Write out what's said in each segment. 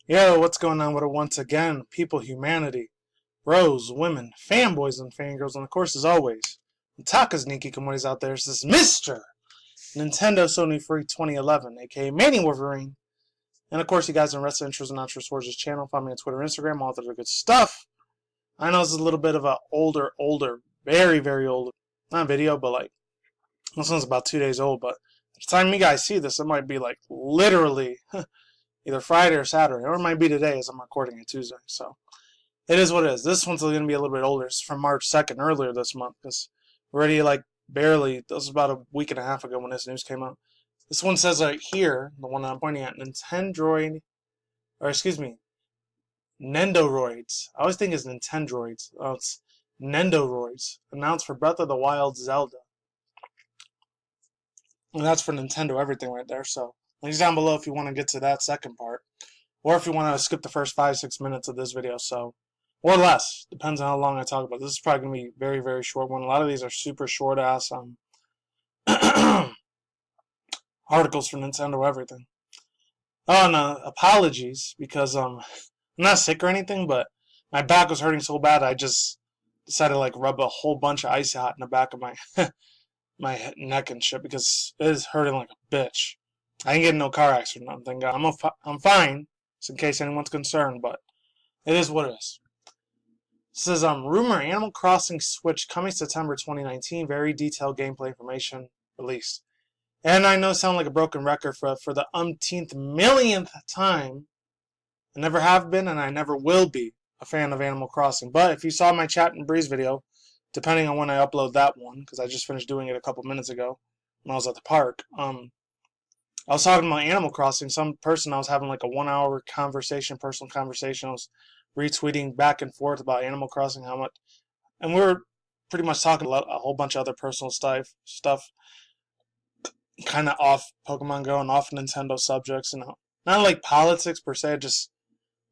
Yo, what's going on with it once again? People, humanity, bros, women, fanboys, and fangirls, and of course, as always, Taka's Nikki Kamoi's out there. This is Mr. Nintendo Sony Free 2011, aka Manny Wolverine. And of course, you guys in Wrestling Intros and Outros Forge's channel. Follow me on Twitter, Instagram, all that other good stuff. I know this is a little bit of a older, very, very old, not video, but like, this one's about 2 days old, but at the time you guys see this, it might be like literally either Friday or Saturday, or it might be today as I'm recording it Tuesday, so. It is what it is. This one's going to be a little bit older. It's from March 2nd, earlier this month. Because already, like, barely, this was about a week and a half ago when this news came out. This one says right here, the one I'm pointing at, nendoroids. I always think it's Nintendroids. Oh, it's nendoroids. Announced for Breath of the Wild Zelda. And that's for Nintendo everything right there. So, links down below if you want to get to that second part. Or if you want to skip the first 5-6 minutes of this video. So, or less. Depends on how long I talk about. This is probably going to be a very, very short one. A lot of these are super short ass articles for Nintendo everything. Oh, and apologies because I'm not sick or anything, but my back was hurting so bad I just decided to like rub a whole bunch of icy hot in the back of my my neck and shit because it is hurting like a bitch. I ain't getting no car accident or nothing. I'm fine, just in case anyone's concerned, but it is what it is. It says, rumor Animal Crossing Switch coming September 2019. Very detailed gameplay information released. And I know I sound like a broken record for the umpteenth millionth time. I never have been and I never will be a fan of Animal Crossing. But if you saw my Chat and Breeze video, depending on when I upload that one, because I just finished doing it a couple minutes ago when I was at the park, I was talking about Animal Crossing. Some person I was having like a 1 hour conversation, personal conversation. I was retweeting back and forth about Animal Crossing, how much, and we were pretty much talking about a whole bunch of other personal stuff, kind of off Pokemon Go and off Nintendo subjects, not like politics per se, just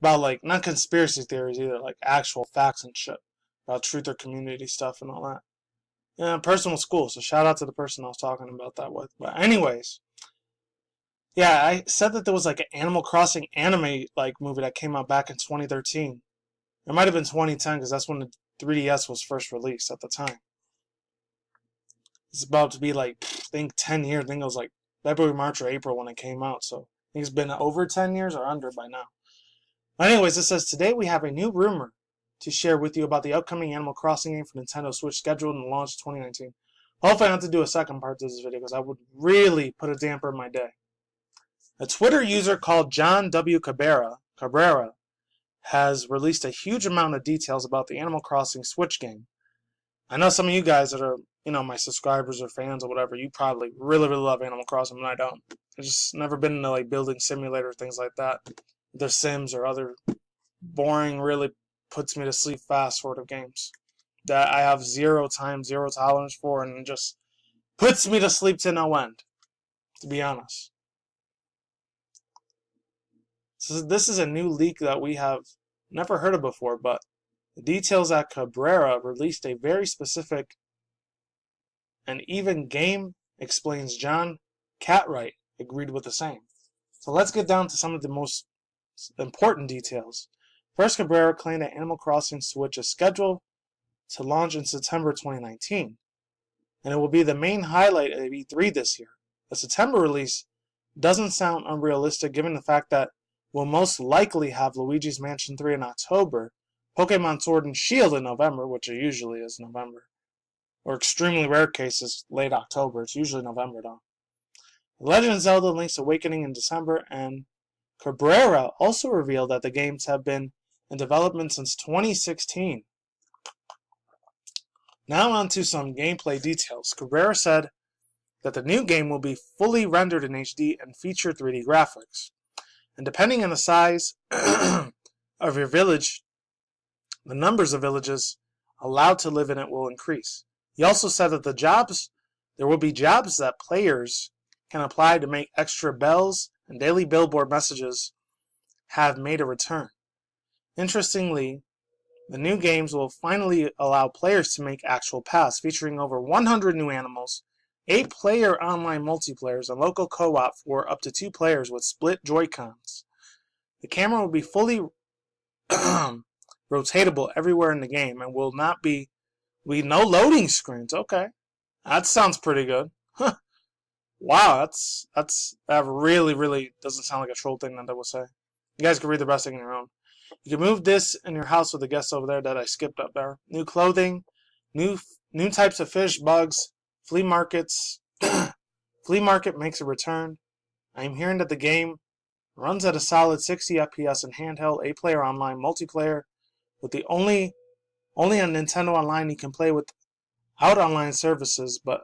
about like not conspiracy theories either, like actual facts and shit about truth or community stuff and all that. Yeah, person was cool, so shout out to the person I was talking about that with. But anyways, yeah, I said that there was like an Animal Crossing anime like movie that came out back in 2013. It might have been 2010 because that's when the 3DS was first released at the time. It's about to be like, I think 10 years. I think it was like February, March, or April when it came out. So I think it's been over 10 years or under by now. Anyways, it says, today we have a new rumor to share with you about the upcoming Animal Crossing game for Nintendo Switch scheduled and launched 2019. Hopefully I don't have to do a second part to this video because I would really put a damper in my day. A Twitter user called John W. Cabrera has released a huge amount of details about the Animal Crossing Switch game. I know some of you guys that are, my subscribers or fans or whatever, you probably really, really love Animal Crossing, and I don't. I've just never been into like building simulator things like that. The Sims or other boring, really puts me to sleep fast sort of games that I have zero time, zero tolerance for, and just puts me to sleep to no end, to be honest. So this is a new leak that we have never heard of before, but the details at Cabrera released a very specific and even game explains John Cartwright agreed with the same. So let's get down to some of the most important details. First, Cabrera claimed that Animal Crossing Switch is scheduled to launch in September 2019, and it will be the main highlight of E3 this year. The September release doesn't sound unrealistic given the fact that we'll most likely have Luigi's Mansion 3 in October, Pokemon Sword and Shield in November, which it usually is November, or extremely rare cases, late October. It's usually November, though. Legend of Zelda Link's Awakening in December, and Cabrera also revealed that the games have been in development since 2016. Now on to some gameplay details. Cabrera said that the new game will be fully rendered in HD and feature 3D graphics. And depending on the size of your village, the numbers of villages allowed to live in it will increase. He also said that there will be jobs that players can apply to make extra bells and daily billboard messages have made a return. Interestingly, the new games will finally allow players to make actual paths, featuring over 100 new animals, 8-player online multiplayers, and local co-op for up to 2 players with split Joy-Cons. The camera will be fully rotatable everywhere in the game and will not be no loading screens. Okay, that sounds pretty good. Wow, that really doesn't sound like a troll thing that I would say. You guys can read the rest on your own. You can move this in your house with the guests over there that I skipped up there. New clothing, new types of fish, bugs, flea markets. Flea market makes a return. I am hearing that the game runs at a solid 60 FPS in handheld, 8-player online multiplayer, with the only on Nintendo Online you can play without online services, but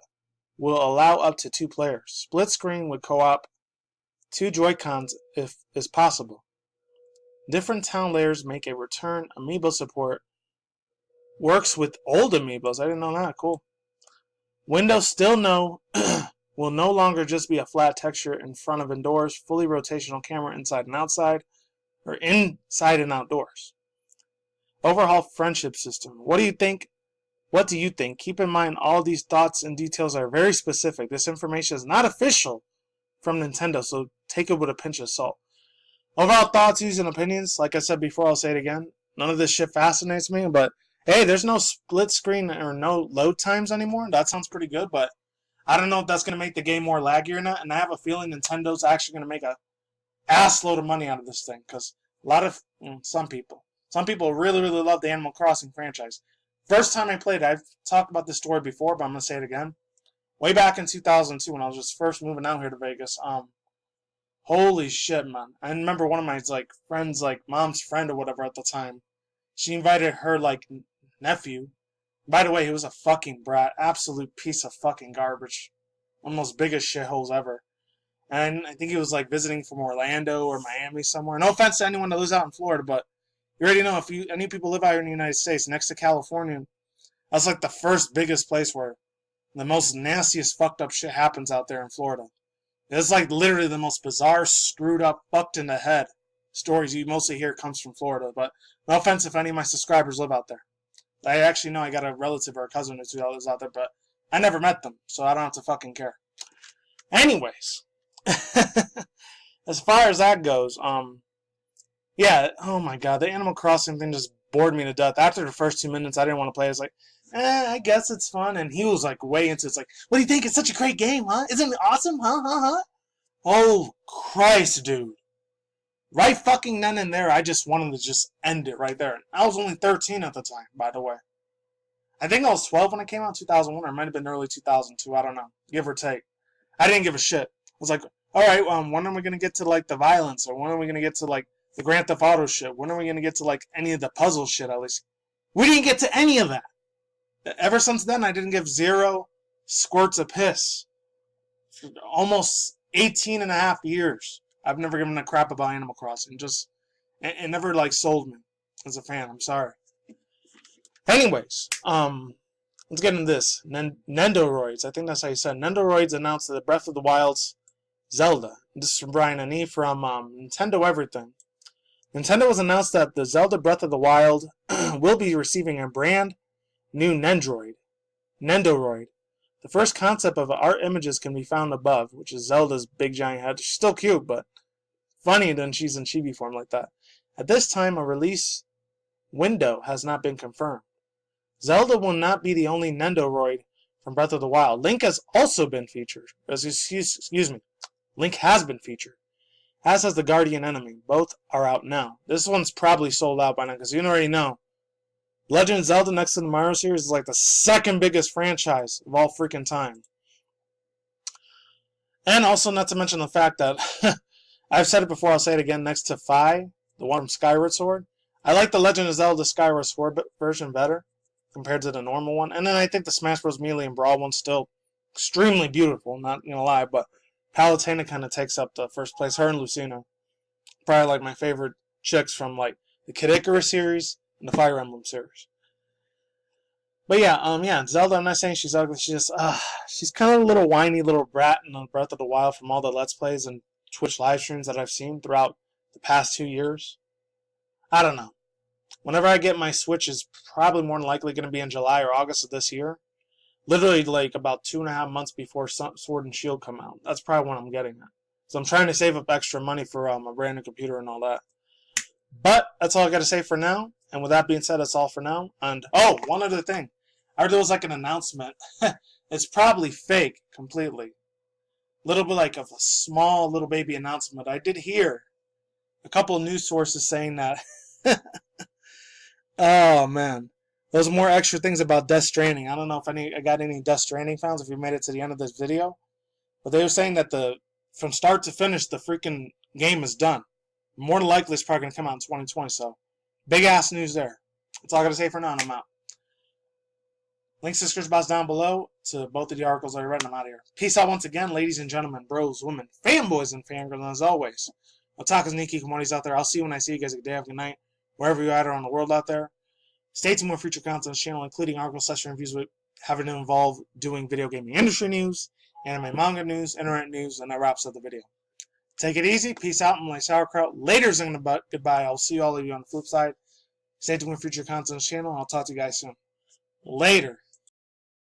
will allow up to 2 players. Split screen with co-op, 2 Joy-Cons if is possible. Different town layers make a return. Amiibo support works with old amiibos. I didn't know that. Cool. Windows still will no longer just be a flat texture in front of indoors, fully rotational camera inside and outside, or inside and outdoors. Overhaul friendship system. What do you think? What do you think? Keep in mind all these thoughts and details are very specific. This information is not official from Nintendo, so take it with a pinch of salt. Overall thoughts, views, and opinions. Like I said before, I'll say it again. None of this shit fascinates me, but hey, there's no split screen or no load times anymore. That sounds pretty good, but I don't know if that's going to make the game more laggy or not, and I have a feeling Nintendo's actually going to make a ass load of money out of this thing, because a lot of, some people really love the Animal Crossing franchise. First time I played it, I've talked about this story before, but I'm going to say it again. Way back in 2002, when I was just first moving out here to Vegas, holy shit, man. I remember one of my, friends, mom's friend or whatever at the time, she invited her, nephew. By the way, he was a fucking brat. Absolute piece of fucking garbage. One of the most biggest shitholes ever. And I think he was, visiting from Orlando or Miami somewhere. No offense to anyone that lives out in Florida, but you already know, if any people live out here in the United States, next to California, that's, the first biggest place where the most nastiest fucked up shit happens out there in Florida. It's literally the most bizarre, screwed up, fucked in the head stories you mostly hear comes from Florida. But no offense if any of my subscribers live out there. I actually know I got a relative or a cousin or two that lives out there, but I never met them, so I don't have to fucking care. Anyways, as far as that goes, yeah, oh my god, the Animal Crossing thing just bored me to death. After the first 2 minutes, I didn't want to play. I was I guess it's fun. And he was way into it. It's what do you think? It's such a great game, huh? Isn't it awesome? Huh? Oh, Christ, dude. Right fucking then and there, I just wanted to just end it right there. I was only 13 at the time, by the way. I think I was 12 when it came out, 2001, or it might have been early 2002, I don't know. Give or take. I didn't give a shit. I was alright, when are we going to get to, the violence? Or when are we going to get to, the Grand Theft Auto shit? When are we going to get to, any of the puzzle shit, at least? We didn't get to any of that. Ever since then, I didn't give 0 squirts of piss. For almost 18 and a half years. I've never given a crap about Animal Crossing. It never, sold me as a fan. I'm sorry. Anyways, let's get into this. Nendoroids. I think that's how you said. Nendoroids announced that the Breath of the Wild's Zelda. This is from Brian Ani from Nintendo Everything. Nintendo has announced that the Zelda Breath of the Wild will be receiving a brand new Nendoroid. The first concept of art images can be found above, which is Zelda's big giant head. She's still cute, but funny than she's in chibi form like that. At this time, a release window has not been confirmed. Zelda will not be the only Nendoroid from Breath of the Wild. Link has also been featured. Excuse me. Link has been featured. As has the Guardian Enemy. Both are out now. This one's probably sold out by now, because you already know. Legend of Zelda next to the Mario series is the second biggest franchise of all freaking time. And also not to mention the fact that, I've said it before, I'll say it again, next to Fi, the one from Skyward Sword, I like the Legend of Zelda Skyward Sword version better compared to the normal one. And then I think the Smash Bros. Melee and Brawl one's still extremely beautiful, not gonna lie, but Palutena kind of takes up the first place. Her and Lucina. Probably my favorite chicks from the Kid Icarus series and the Fire Emblem series. But yeah, Zelda, I'm not saying she's ugly, she's kind of a little whiny little brat in the Breath of the Wild from all the Let's Plays and Twitch live streams that I've seen throughout the past 2 years. I don't know. Whenever I get my Switch is probably more than likely going to be in July or August of this year. Literally about 2.5 months before Sword and Shield come out. That's probably when I'm getting it. So I'm trying to save up extra money for a brand new computer and all that. But that's all I got to say for now. And with that being said, that's all for now. And oh, one other thing. I heard there was like an announcement. It's probably fake completely. Little bit like of a small little baby announcement. I did hear a couple of news sources saying that. Oh man, those more extra things about Death Stranding. I don't know if I got any Death Stranding fans. If you made it to the end of this video, but they were saying that from start to finish the freaking game is done. More than likely, it's probably gonna come out in 2020. So, big ass news there. That's all I gotta say for now. And I'm out. Links to description box down below to both of the articles I read. And I'm out of here. Peace out once again, ladies and gentlemen, bros, women, fanboys, and fangirls. And as always, otakus, Nikki, commodities out there. I'll see you when I see you guys. Good day, have a good night, wherever you're at around the world out there. Stay tuned for future content on this channel, including articles, session reviews with having to involve doing video gaming industry news, anime manga news, internet news, and that wraps up the video. Take it easy. Peace out. I'm like sauerkraut. Later's and goodbye. I'll see all of you on the flip side. Stay tuned for future content on this channel, and I'll talk to you guys soon. Later.